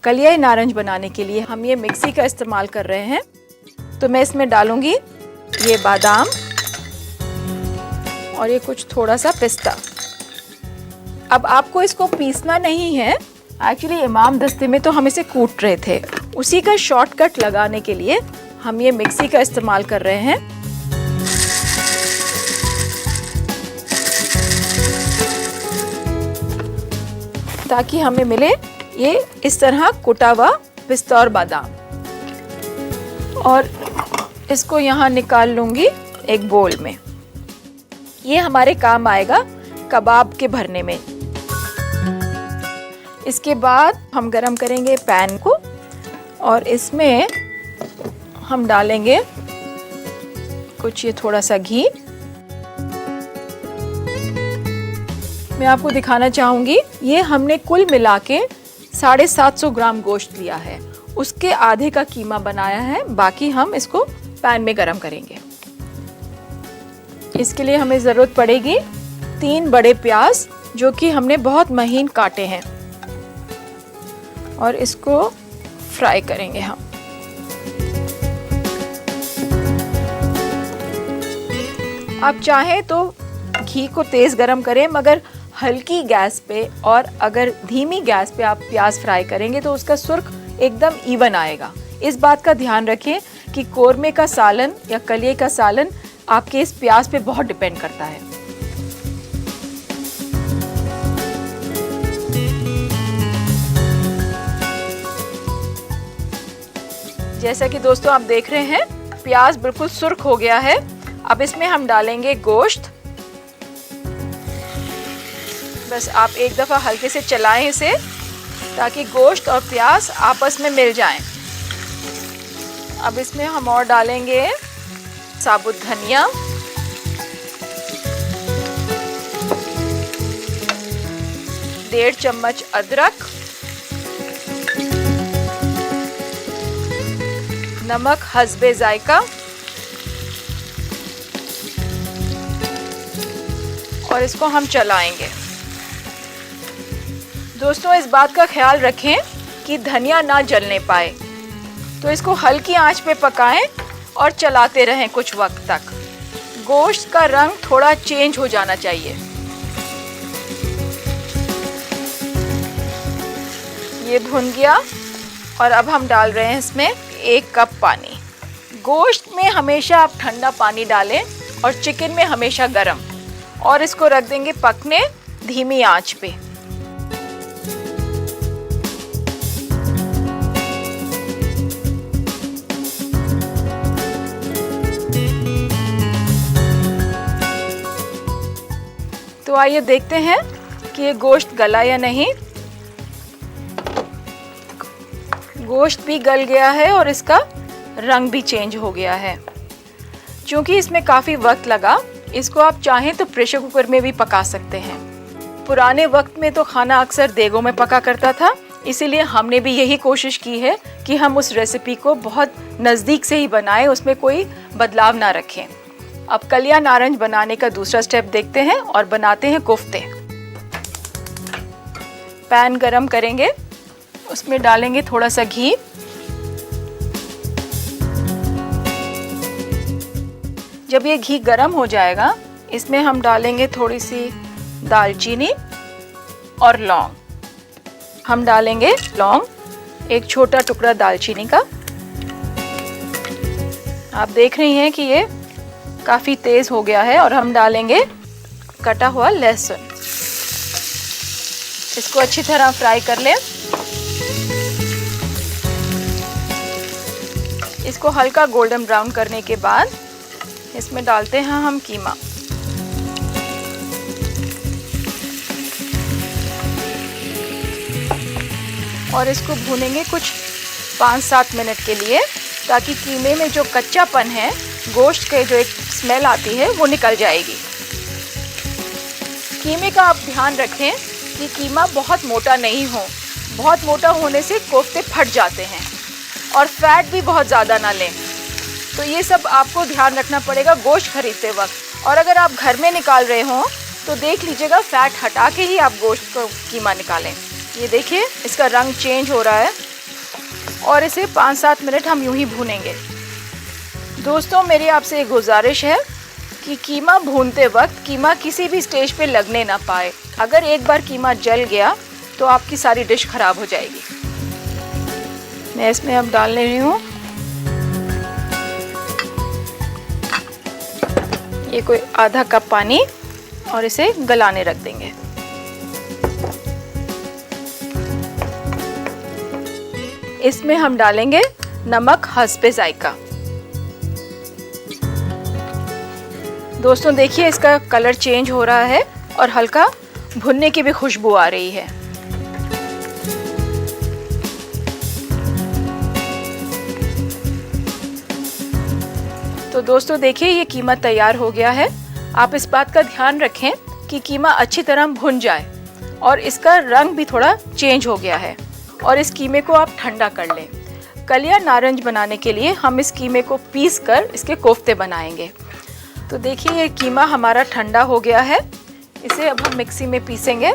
कलियाई नारंग बनाने के लिए हम ये मिक्सी का इस्तेमाल कर रहे हैं। तो मैं इसमें डालूंगी ये बादाम और ये कुछ थोड़ा सा पिस्ता। अब आपको इसको पीसना नहीं है, एक्चुअली इमाम दस्ते में तो हम इसे कूट रहे थे, उसी का शॉर्टकट लगाने के लिए हम ये मिक्सी का इस्तेमाल कर रहे हैं। ताकि हमें मिले ये इस तरह कुटा हुआ पिस्ता और बादाम। और इसको यहाँ निकाल लूँगी एक बोल में। ये हमारे काम आएगा कबाब के भरने में। इसके बाद हम गरम करेंगे पैन को और इसमें हम डालेंगे कुछ ये थोड़ा सा घी। मैं आपको दिखाना चाहूँगी, ये हमने कुल मिला के 750 ग्राम गोश्त लिया है, उसके आधे का कीमा बनाया है, बाकी हम इसको पैन में गरम करेंगे। इसके लिए हमें ज़रूरत पड़ेगी 3 बड़े प्याज जो कि हमने बहुत महीन काटे हैं और इसको फ्राई करेंगे हम। आप चाहें तो घी को तेज़ गरम करें, मगर हल्की गैस पे और अगर धीमी गैस पे आप प्याज फ्राई करेंगे तो उसका सुर्ख एकदम इवन आएगा। इस बात का ध्यान रखें कि कोरमे का सालन या कलिये का सालन आपके इस प्याज पे बहुत डिपेंड करता है। जैसा कि दोस्तों आप देख रहे हैं, प्याज बिल्कुल सुर्ख हो गया है। अब इसमें हम डालेंगे गोश्त। बस आप एक दफ़ा हल्के से चलाएं इसे ताकि गोश्त और प्याज आपस में मिल जाएं। अब इसमें हम और डालेंगे साबुत धनिया, डेढ़ चम्मच अदरक, नमक हस्बे जायका और इसको हम चलाएंगे। दोस्तों इस बात का ख्याल रखें कि धनिया ना जलने पाए, तो इसको हल्की आंच पे पकाएं और चलाते रहें कुछ वक्त तक। गोश्त का रंग थोड़ा चेंज हो जाना चाहिए। ये भुन गया और अब हम डाल रहे हैं इसमें 1 कप पानी। गोश्त में हमेशा आप ठंडा पानी डालें और चिकन में हमेशा गरम, और इसको रख देंगे पकने धीमी आंच पे। तो आइए देखते हैं कि ये गोश्त गला या नहीं। गोश्त भी गल गया है और इसका रंग भी चेंज हो गया है। क्योंकि इसमें काफ़ी वक्त लगा, इसको आप चाहें तो प्रेशर कुकर में भी पका सकते हैं। पुराने वक्त में तो खाना अक्सर देगों में पका करता था, इसीलिए हमने भी यही कोशिश की है कि हम उस रेसिपी को बहुत नज़दीक से ही बनाएं, उसमें कोई बदलाव ना रखें। अब कलिया नारंग बनाने का दूसरा स्टेप देखते हैं और बनाते हैं कोफ्ते। पैन गरम करेंगे, उसमें डालेंगे थोड़ा सा घी, जब ये घी गरम हो जाएगा इसमें हम डालेंगे थोड़ी सी दालचीनी और लौंग। हम डालेंगे लौंग, एक छोटा टुकड़ा दालचीनी का। आप देख रही हैं कि ये काफ़ी तेज़ हो गया है। और हम डालेंगे कटा हुआ लहसुन। इसको अच्छी तरह फ्राई कर लें। इसको हल्का गोल्डन ब्राउन करने के बाद इसमें डालते हैं हम कीमा। और इसको भूनेंगे कुछ 5-7 मिनट के लिए, ताकि कीमे में जो कच्चापन है, गोश्त के जो एक स्मेल आती है, वो निकल जाएगी। कीमे का आप ध्यान रखें कि कीमा बहुत मोटा नहीं हो। बहुत मोटा होने से कोफ्ते फट जाते हैं, और फैट भी बहुत ज़्यादा ना लें। तो ये सब आपको ध्यान रखना पड़ेगा गोश्त खरीदते वक्त। और अगर आप घर में निकाल रहे हों तो देख लीजिएगा, फैट हटा के ही आप गोश्त को कीमा निकालें। ये देखिए इसका रंग चेंज हो रहा है और इसे 5-7 मिनट हम यूं ही भूनेंगे। दोस्तों, मेरी आपसे एक गुजारिश है कि कीमा भूनते वक्त कीमा किसी भी स्टेज पे लगने ना पाए। अगर एक बार कीमा जल गया तो आपकी सारी डिश खराब हो जाएगी। मैं इसमें अब डाल रही हूँ ये कोई आधा कप पानी और इसे गलाने रख देंगे। इसमें हम डालेंगे नमक हस्बे जायका। दोस्तों देखिए, इसका कलर चेंज हो रहा है और हल्का भुनने की भी खुशबू आ रही है। तो दोस्तों देखिए, ये कीमा तैयार हो गया है। आप इस बात का ध्यान रखें कि कीमा अच्छी तरह भुन जाए और इसका रंग भी थोड़ा चेंज हो गया है। और इस कीमे को आप ठंडा कर लें। कलिया नारंज बनाने के लिए हम इस कीमे को पीस कर इसके कोफ्ते बनाएंगे। तो देखिए, ये कीमा हमारा ठंडा हो गया है। इसे अब हम मिक्सी में पीसेंगे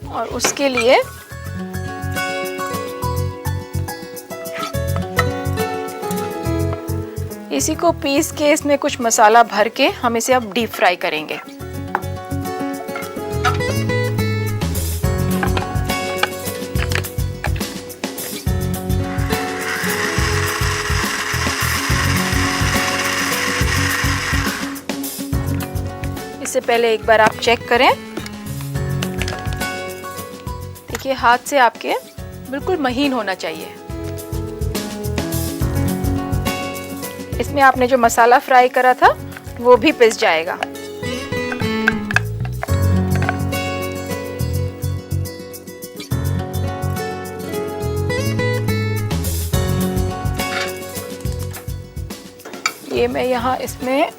और उसके लिए इसी को पीस के इसमें कुछ मसाला भर के हम इसे अब डीप फ्राई करेंगे। इससे पहले एक बार आप चेक करें। देखिए, हाथ से आपके बिल्कुल महीन होना चाहिए। इसमें आपने जो मसाला फ्राई करा था वो भी पिस जाएगा। ये मैं यहाँ इसमें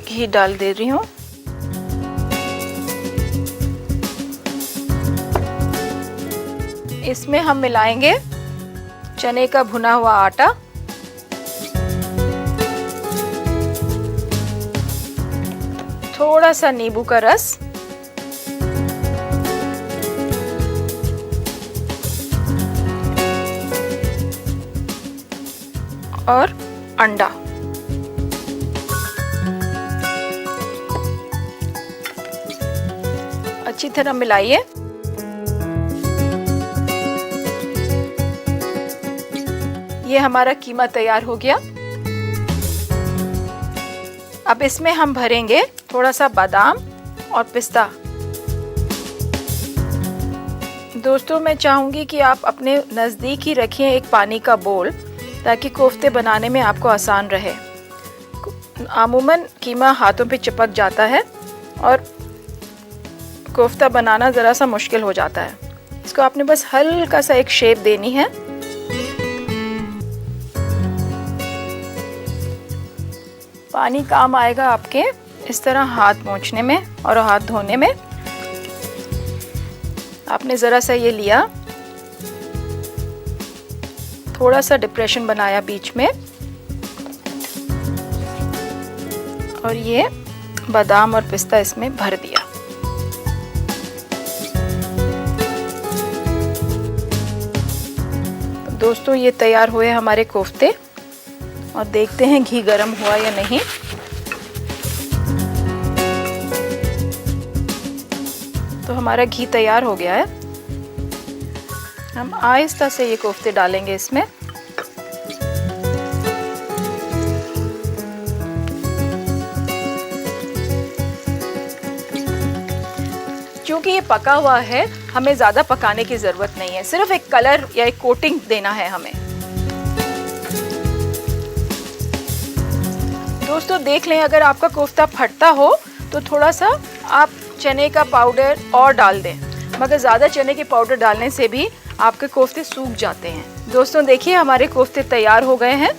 घी डाल दे रही हूँ। इसमें हम मिलाएंगे चने का भुना हुआ आटा, थोड़ा सा नींबू का रस और अंडा। अच्छी तरह मिलाइए। ये हमारा कीमा तैयार हो गया। अब इसमें हम भरेंगे थोड़ा सा बादाम और पिस्ता। दोस्तों, मैं चाहूँगी कि आप अपने नज़दीक ही रखें एक पानी का बोल, ताकि कोफ्ते बनाने में आपको आसान रहे। अमूमन कीमा हाथों पे चिपक जाता है और कोफ्ता बनाना ज़रा सा मुश्किल हो जाता है। इसको आपने बस हल्का सा एक शेप देनी है। पानी काम आएगा आपके इस तरह हाथ पोंछने में और हाथ धोने में। आपने ज़रा सा ये लिया, थोड़ा सा डिप्रेशन बनाया बीच में और ये बादाम और पिस्ता इसमें भर दिया। दोस्तों, ये तैयार हुए हमारे कोफ्ते और देखते हैं घी गरम हुआ या नहीं। तो हमारा घी तैयार हो गया है। हम आहिस्ता से ये कोफ्ते डालेंगे इसमें। क्योंकि ये पका हुआ है, हमें ज़्यादा पकाने की ज़रूरत नहीं है, सिर्फ एक कलर या एक कोटिंग देना है हमें। दोस्तों देख लें, अगर आपका कोफ्ता फटता हो तो थोड़ा सा आप चने का पाउडर और डाल दें, मगर ज़्यादा चने के पाउडर डालने से भी आपके कोफ्ते सूख जाते हैं। दोस्तों देखिए, हमारे कोफ्ते तैयार हो गए हैं।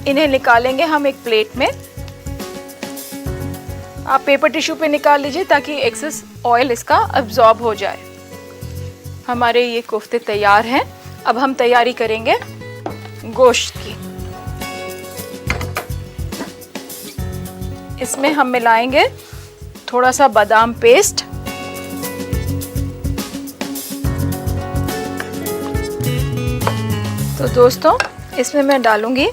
इन्हें निकालेंगे हम एक प्लेट में। आप पेपर टिश्यू पे निकाल लीजिए ताकि एक्सेस ऑयल इसका अब्जॉर्ब हो जाए। हमारे ये कोफ्ते तैयार हैं। अब हम तैयारी करेंगे गोश्त की। इसमें हम मिलाएंगे थोड़ा सा बादाम पेस्ट, तो दोस्तों, इसमें मैं डालूंगी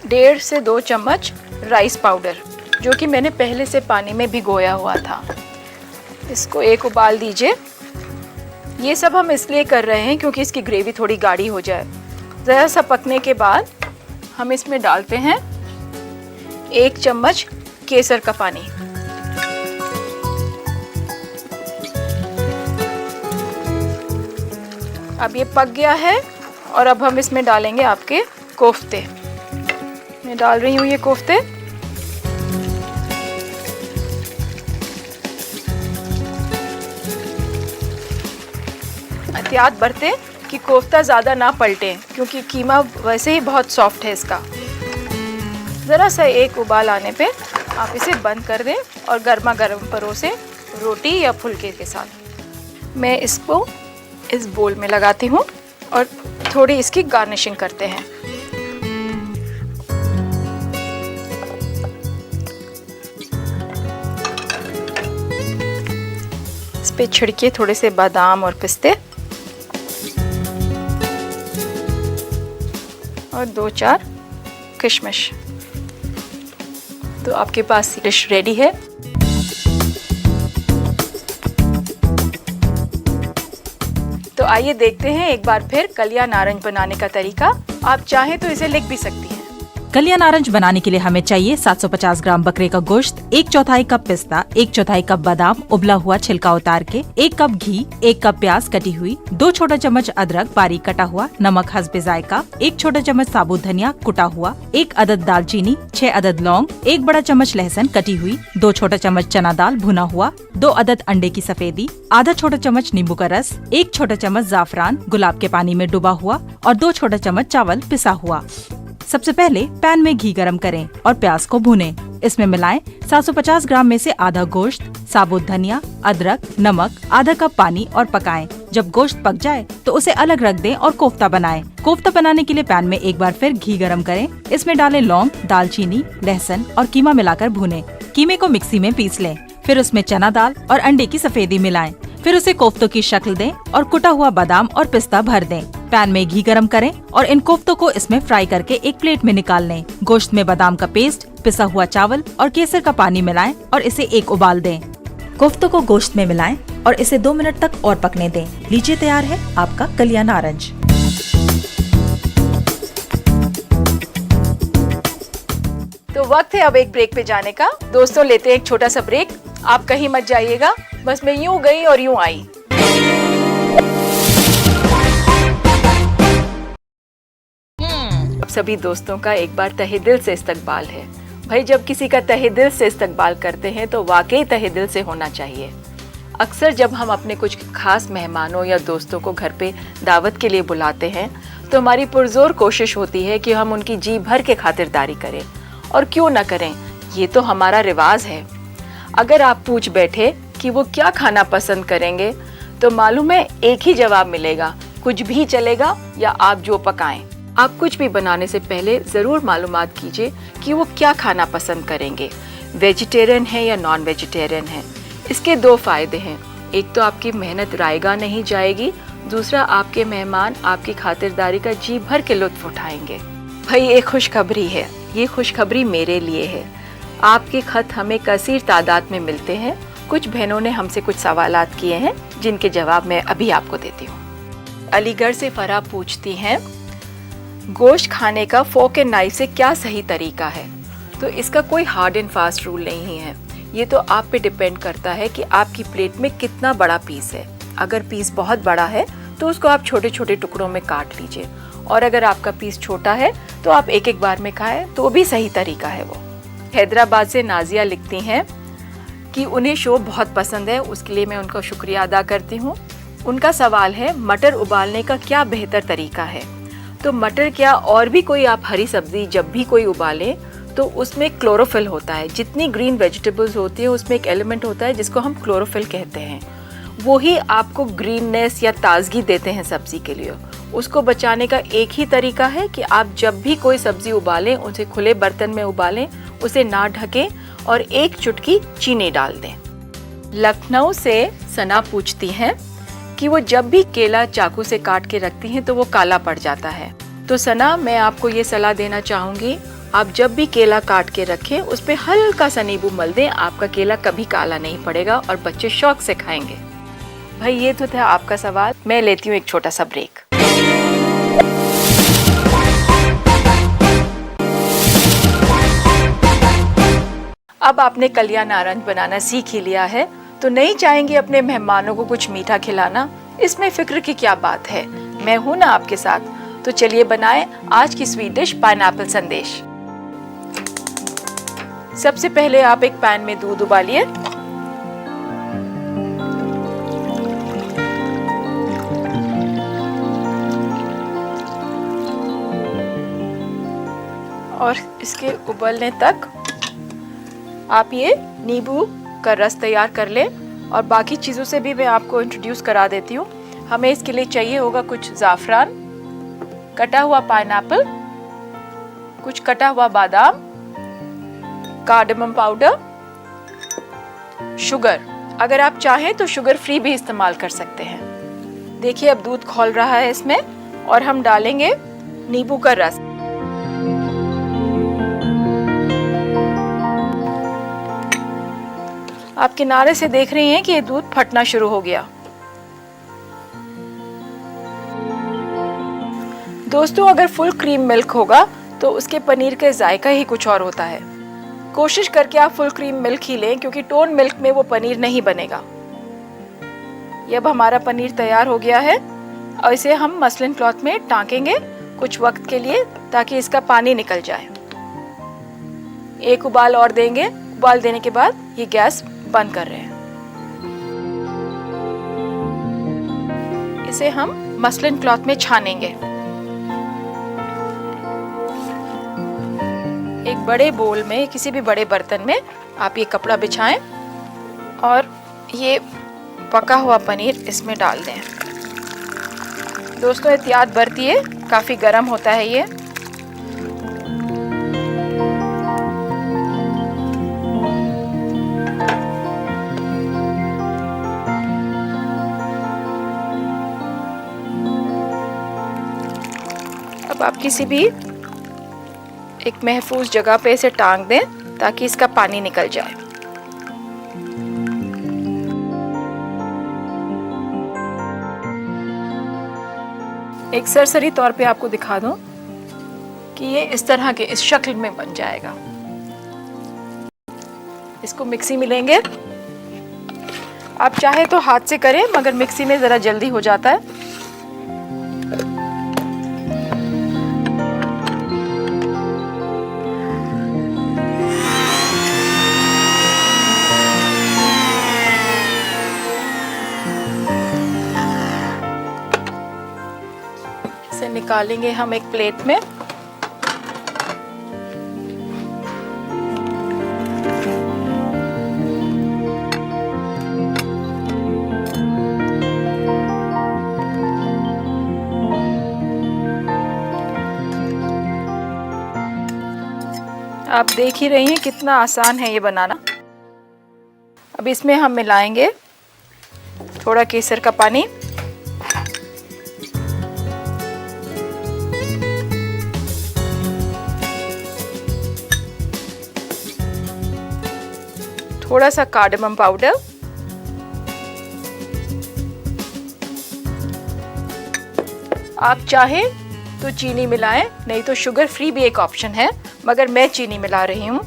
1.5 से 2 चम्मच राइस पाउडर, जो कि मैंने पहले से पानी में भिगोया हुआ था। इसको एक उबाल दीजिए। ये सब हम इसलिए कर रहे हैं क्योंकि इसकी ग्रेवी थोड़ी गाढ़ी हो जाए। ज़रा सा पकने के बाद हम इसमें डालते हैं 1 चम्मच केसर का पानी। अब ये पक गया है और अब हम इसमें डालेंगे आपके कोफ्ते। मैं डाल रही हूँ ये कोफ्ते। एहतियात बरतें कि कोफ्ता ज़्यादा ना पलटे, क्योंकि कीमा वैसे ही बहुत सॉफ्ट है इसका। ज़रा सा एक उबाल आने पे आप इसे बंद कर दें और गर्मा गर्म परोसें रोटी या फुलके के साथ। मैं इसको इस बोल में लगाती हूँ और थोड़ी इसकी गार्निशिंग करते हैं। इस पे छिड़के थोड़े से बादाम और पिस्ते और 2-4 किशमिश। तो आपके पास डिश रेडी है। तो आइए देखते हैं एक बार फिर कलिया नारंज बनाने का तरीका। आप चाहें तो इसे लिख भी सकती हैं। कलिया नारंज बनाने के लिए हमें चाहिए 750 ग्राम बकरे का गोश्त, 1/4 कप पिस्ता, 1/4 कप बादाम उबला हुआ छिलका उतार के, 1 कप घी, 1 कप प्याज कटी हुई, 2 छोटा चम्मच अदरक बारीक कटा हुआ, नमक हस्बे जायका, 1 छोटा चम्मच साबुत धनिया कुटा हुआ, 1 अदद दालचीनी, 6 अदद लौंग, 1 बड़ा चम्मच लहसुन कटी हुई, 2 छोटा चम्मच चना दाल भुना हुआ, 2 अदद अंडे की सफेदी, आधा छोटा चम्मच नींबू का रस, 1 छोटा चम्मच जाफरान गुलाब के पानी में डुबा हुआ और 2 छोटा चम्मच चावल पिसा हुआ। सबसे पहले पैन में घी गरम करें और प्याज को भूनें। इसमें मिलाएं 750 ग्राम में से आधा गोश्त, साबुत धनिया, अदरक, नमक, आधा कप पानी और पकाएं। जब गोश्त पक जाए तो उसे अलग रख दें और कोफ्ता बनाएं। कोफ्ता बनाने के लिए पैन में एक बार फिर घी गरम करें। इसमें डालें लौंग, दालचीनी, लहसुन और कीमा मिलाकर भूनें। कीमे को मिक्सी में पीस लें। फिर उसमें चना दाल और अंडे की सफेदी मिलाएं। फिर उसे कोफ्तों की शक्ल दें और कुटा हुआ बादाम और पिस्ता भर दें। पैन में घी गरम करें और इन कोफ्तों को इसमें फ्राई करके एक प्लेट में निकाल लें। गोश्त में बादाम का पेस्ट, पिसा हुआ चावल और केसर का पानी मिलाएं और इसे एक उबाल दें। कोफ्तों को गोश्त में मिलाएं और इसे 2 मिनट तक और पकने दें। लीजिए तैयार है आपका कलिया नारंज। तो वक्त है अब एक ब्रेक पे जाने का। दोस्तों, लेते हैं एक छोटा सा ब्रेक। आप कहीं मत जाइएगा, बस मैं यूं गई और यूं आई। अब सभी दोस्तों का एक बार तहे दिल से इस्तकबाल है। भाई, जब किसी का तहे दिल से इस्तकबाल करते हैं तो वाकई तहे दिल से होना चाहिए। अक्सर जब हम अपने कुछ खास मेहमानों या दोस्तों को घर पे दावत के लिए बुलाते हैं तो हमारी पुरजोर कोशिश होती है कि हम उनकी जी भर के खातिरदारी करें। और क्यों न करें, ये तो हमारा रिवाज है। अगर आप पूछ बैठे कि वो क्या खाना पसंद करेंगे तो मालूम है एक ही जवाब मिलेगा, कुछ भी चलेगा या आप जो पकाएं। आप कुछ भी बनाने से पहले ज़रूर मालूमात कीजिए कि वो क्या खाना पसंद करेंगे, वेजिटेरियन है या नॉन वेजिटेरियन है। इसके 2 फायदे हैं। एक तो आपकी मेहनत रायगा नहीं जाएगी, दूसरा आपके मेहमान आपकी खातिरदारी का जी भर के लुत्फ उठाएंगे। भाई, एक खुशखबरी है। ये खुशखबरी मेरे लिए है। आपके खत हमें कसीर तादाद में मिलते हैं। कुछ बहनों ने हमसे कुछ सवालात किए हैं जिनके जवाब मैं अभी आपको देती हूँ। अलीगढ़ से फरा पूछती हैं, गोश्त खाने का फोक एंड नाइफ से क्या सही तरीका है? तो इसका कोई हार्ड एंड फास्ट रूल नहीं है। ये तो आप पे डिपेंड करता है कि आपकी प्लेट में कितना बड़ा पीस है। अगर पीस बहुत बड़ा है तो उसको आप छोटे छोटे टुकड़ों में काट लीजिए, और अगर आपका पीस छोटा है तो आप एक एक बार में खाएं तो भी सही तरीका है वो। हैदराबाद से नाजिया लिखती हैं कि उन्हें शो बहुत पसंद है, उसके लिए मैं उनका शुक्रिया अदा करती हूँ। उनका सवाल है, मटर उबालने का क्या बेहतर तरीका है? तो मटर क्या, और भी कोई आप हरी सब्जी जब भी कोई उबालें तो उसमें क्लोरोफिल होता है। जितनी ग्रीन वेजिटेबल्स होती है उसमें एक एलिमेंट होता है जिसको हम क्लोरोफिल कहते हैं। वो ही आपको ग्रीननेस या ताजगी देते हैं सब्जी के लिए। उसको बचाने का एक ही तरीका है कि आप जब भी कोई सब्जी उबालें उसे खुले बर्तन में उबालें, उसे ना ढकें और 1 चुटकी चीनी डाल दें। लखनऊ से सना पूछती हैं कि वो जब भी केला चाकू से काट के रखती हैं तो वो काला पड़ जाता है। तो सना, मैं आपको ये सलाह देना चाहूँगी, आप जब भी केला काट के रखें उस पे हल्का सा नींबू मल दें। आपका केला कभी काला नहीं पड़ेगा और बच्चे शौक से खाएंगे। भाई ये तो था आपका सवाल। मैं लेती हूँ एक छोटा सा ब्रेक। अब आपने कलिया नारंग बनाना सीख ही लिया है, तो नहीं चाहेंगे अपने मेहमानों को कुछ मीठा खिलाना? इसमें फिक्र की क्या बात है, मैं हूं ना आपके साथ। तो चलिए बनाएं आज की स्वीट डिश पाइनएप्पल संदेश। सबसे पहले आप एक पैन में दूध उबालिए। और इसके उबलने तक आप ये नींबू का रस तैयार कर लें। और बाकी चीज़ों से भी मैं आपको इंट्रोड्यूस करा देती हूँ। हमें इसके लिए चाहिए होगा कुछ ज़ाफ़रान, कटा हुआ पाइनएप्पल, कुछ कटा हुआ बादाम, कार्डमम पाउडर, शुगर। अगर आप चाहें तो शुगर फ्री भी इस्तेमाल कर सकते हैं। देखिए अब दूध खौल रहा है इसमें, और हम डालेंगे नींबू का रस। आप किनारे से देख रही हैं कि ये दूध फटना शुरू हो गया। दोस्तों, अगर फुल क्रीम मिल्क होगा तो उसके पनीर का जायका ही कुछ और होता है। कोशिश करके आप फुल क्रीम मिल्क ही लें, क्योंकि टोन मिल्क में वो पनीर नहीं बनेगा। ये अब हमारा पनीर तैयार हो गया है और इसे हम मसलिन क्लॉथ में टांकेंगे कुछ वक्त के लिए, ताकि इसका पानी निकल जाए। एक उबाल और देंगे। उबाल देने के बाद ये गैस बंद कर रहे हैं। इसे हम मसलिन क्लॉथ में छानेंगे। एक बड़े बोल में, किसी भी बड़े बर्तन में आप ये कपड़ा बिछाएं और ये पका हुआ पनीर इसमें डाल दें। दोस्तों एहतियात बरतिए, काफ़ी गर्म होता है ये। अब आप किसी भी एक महफूज जगह पे इसे टांग दें ताकि इसका पानी निकल जाए। एक सरसरी तौर पे आपको दिखा दूं कि ये इस तरह के इस शक्ल में बन जाएगा। इसको मिक्सी में लेंगे। आप चाहे तो हाथ से करें, मगर मिक्सी में ज़रा जल्दी हो जाता है। इसे निकालेंगे हम एक प्लेट में। आप देख ही रही हैं कितना आसान है ये बनाना। अब इसमें हम मिलाएंगे थोड़ा केसर का पानी, थोड़ा सा कार्डमम पाउडर, आप चाहें तो चीनी मिलाएं, नहीं तो शुगर फ्री भी एक ऑप्शन है, मगर मैं चीनी मिला रही हूं।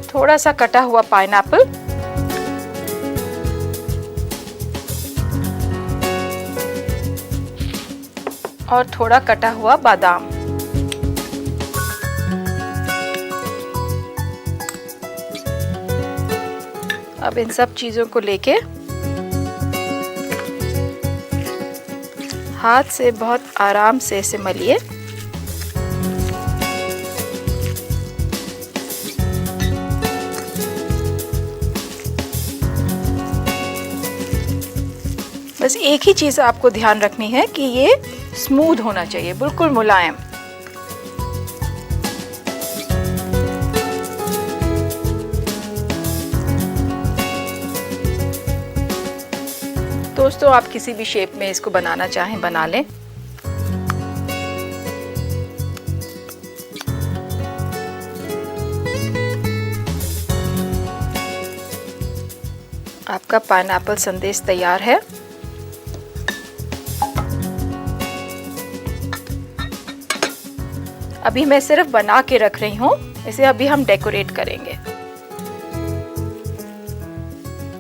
थोड़ा सा कटा हुआ पाइनएप्पल, और थोड़ा कटा हुआ बादाम। अब इन सब चीज़ों को लेके हाथ से बहुत आराम से इसे मलिए। बस एक ही चीज़ आपको ध्यान रखनी है कि ये स्मूथ होना चाहिए, बिल्कुल मुलायम। तो दोस्तों आप किसी भी शेप में इसको बनाना चाहें बना लें। आपका पाइनएप्पल संदेश तैयार है। अभी मैं सिर्फ बना के रख रही हूँ, इसे अभी हम डेकोरेट करेंगे।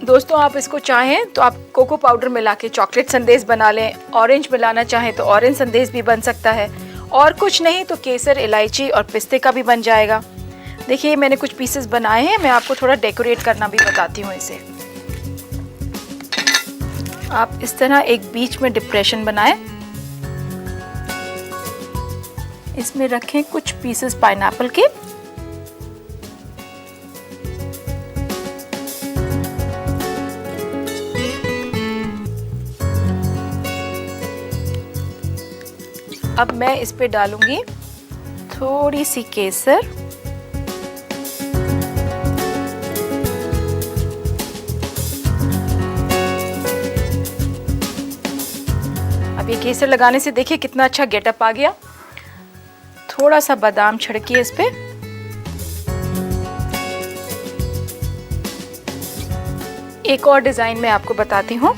दोस्तों आप इसको चाहें तो आप कोको पाउडर मिला के चॉकलेट संदेश बना लें, ऑरेंज मिलाना चाहें तो ऑरेंज संदेश भी बन सकता है, और कुछ नहीं तो केसर, इलायची और पिस्ते का भी बन जाएगा। देखिए मैंने कुछ पीसेस बनाए हैं, मैं आपको थोड़ा डेकोरेट करना भी बताती हूँ इसे। आप इस तरह एक बीच में डिप्रेशन बनाएं, इसमें रखें कुछ पीसेस पाइनएप्पल के। अब मैं इस पे डालूंगी थोड़ी सी केसर, अब ये केसर लगाने से देखिए कितना अच्छा गेटअप आ गया। थोड़ा सा बादाम छिड़किए इस पे। एक और डिजाइन मैं आपको बताती हूँ।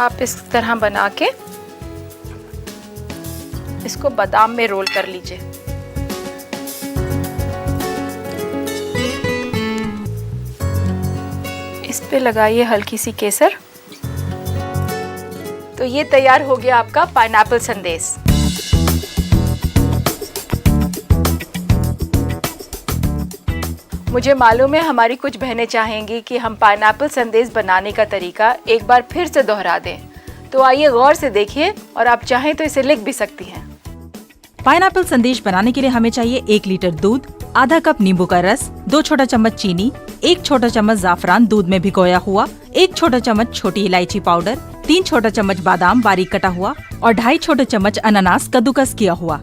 आप इस तरह बना के इसको बादाम में रोल कर लीजिए। इस पे लगाइए हल्की सी केसर। तो ये तैयार हो गया आपका पाइनएप्पल संदेश। मुझे मालूम है हमारी कुछ बहनें चाहेंगी कि हम पाइनएप्पल संदेश बनाने का तरीका एक बार फिर से दोहरा दें, तो आइए गौर से देखिए और आप चाहें तो इसे लिख भी सकती हैं। पाइनएप्पल संदेश बनाने के लिए हमें चाहिए 1 लीटर दूध, आधा कप नींबू का रस, 2 छोटा चम्मच चीनी, 1 छोटा चम्मच जाफरान दूध में भिगोया हुआ, 1 छोटा चम्मच छोटी इलायची पाउडर, 3 छोटा चम्मच बादाम बारीक कटा हुआ और 2.5 छोटे चम्मच अनानास कद्दूकस किया हुआ।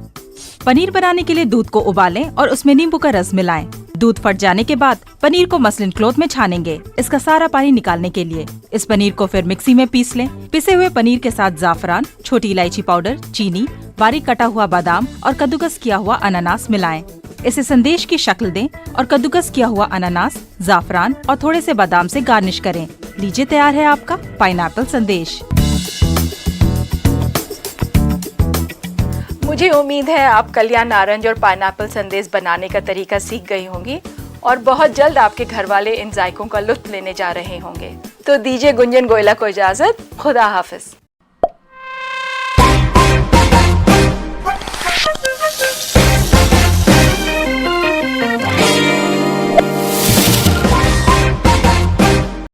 पनीर बनाने के लिए दूध को उबालें और उसमें नींबू का रस मिलाएं। दूध फट जाने के बाद पनीर को मसलिन क्लॉथ में छानेंगे, इसका सारा पानी निकालने के लिए। इस पनीर को फिर मिक्सी में पीस लें। पिसे हुए पनीर के साथ जाफरान, छोटी इलायची पाउडर, चीनी, बारीक कटा हुआ बादाम और कद्दूकस किया हुआ अनानास मिलाएं। इसे संदेश की शक्ल दें और कद्दूकस किया हुआ अनानास, जाफरान और थोड़े से बादाम से गार्निश करें। लीजिए तैयार है आपका पाइनएप्पल संदेश। मुझे उम्मीद है आप कलियां नारंज और पाइनएप्पल संदेश बनाने का तरीका सीख गई होंगी और बहुत जल्द आपके घर वाले इन जायकों का लुत्फ लेने जा रहे होंगे। तो दीजिए गुंजन गोयला को इजाजत। खुदा हाफिज।